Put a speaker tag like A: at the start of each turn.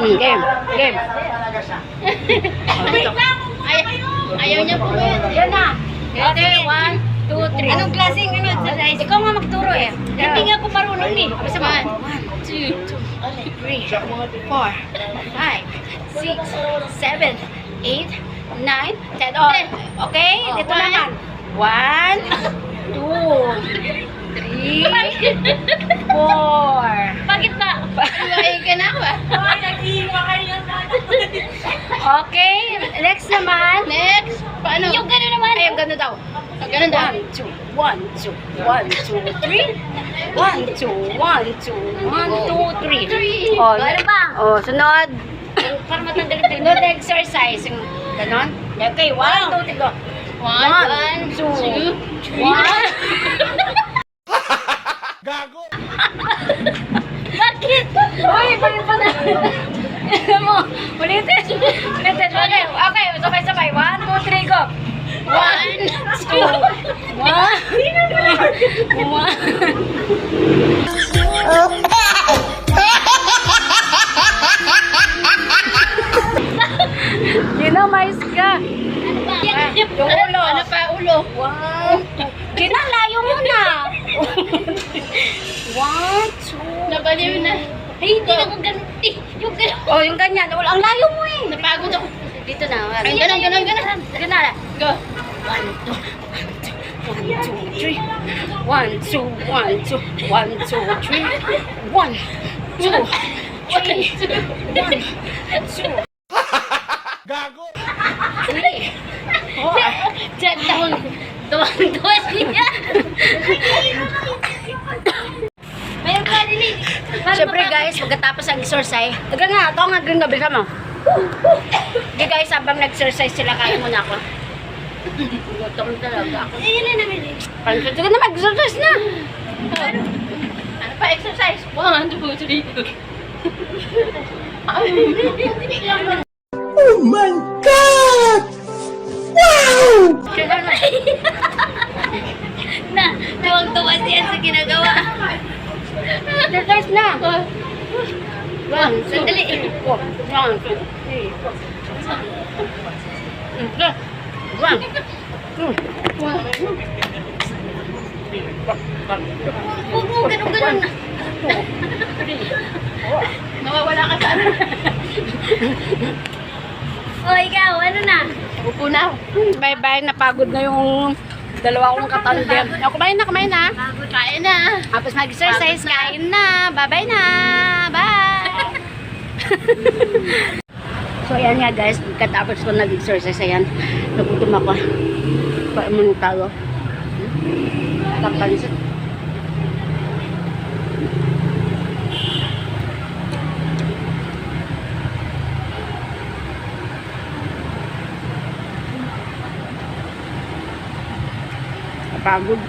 A: Game. Game.
B: Wait lang! Ayaw niya po yun.
A: Yan na.
B: Okay.
A: 1, 2, 3.
B: Anong klaseng exercise?
A: Ikaw nga magturo eh.
B: Hindi nga ako marunong eh.
A: Sabi sa mga 1, 2, 3, 4, 5, 6, 7, 8, 9, 10. Oh, okay? Dito naman. 1, 2, 3, 4.
B: Bakit ba? Iwain ka na ba?
C: Ay, nag-iiwa kayo naman.
A: Okay, next naman.
B: Next. Paano?
A: Yung gano'n naman. Ay, yung gano'n daw.
B: Ganun daw.
A: 1, 2, 1, 2, 1, 2, 3. 1, 2, 1, 2, 1, 2, 3. Oh,
B: Ano ba?
A: Oh, sunod.
B: Para matanggal yung
A: Sunod na exercise. Yung gano'n. Okay, 1, 2, 3, go.
B: 1, 2, 3.
A: 1.
C: Gago!
B: Bakit?
A: Uy, balik pa na. Alam mo, ulitin. Ulitin. Okay, okay, sabay-sabay. 1, 2, 3, go. 1, 2, 1. Ginamais ka.
B: Ano ba?
A: Yung ulo.
B: Ano pa? Ulo.
A: 1, 2. Ginalayo mo na. 1, 2.
B: Nabaliw na. Ay, hindi na ako ganti. Yung ganun.
A: Oh, yung ganyan. Ang layo mo eh.
B: Napagod ako.
A: Dito na.
B: Ay, ganun.
A: Ganun.
B: Go.
A: 1, 2, 3. 1, 2, 1, 2, 1, 2, 3. 1, 2, 3. 1, 2,
C: Gago!
A: 3.
B: Diyan taon. Tuwang-tuwa siya. Mayroon ka din eh.
A: Siyempre guys, pagkatapos ang exercise, taga nga, ito nga green na bisa mo. Okay guys, habang nag-exercise sila, kain muna ako. Gutom talaga ako.
B: Ayun na naman eh.
A: Pansin ka na mag-exercise na.
B: Ano pa exercise? 1, 2, 3.
C: Oh my God! Wow!
B: Na, tuwang-tuwa siya sa ginagawa.
A: Exercise na. 1,
B: Sandali.
A: 2, 3, 4. 1, 2, 3, 4. 1, 2.
B: Huwag mo, ganun-ganun na. Nawawala ka sa ano. O, ikaw, ano na?
A: Upo na. Bye-bye, napagod na yung dalawa kong katandem. Kumain na.
B: Kain na.
A: Tapos mag-exercise, kain na. Bye-bye na. Bye! So, ayan nga guys. Katapos ko nag-exercise, ayan. Nagutom ako. Kain mo ng talo. Kapansit. Napagod.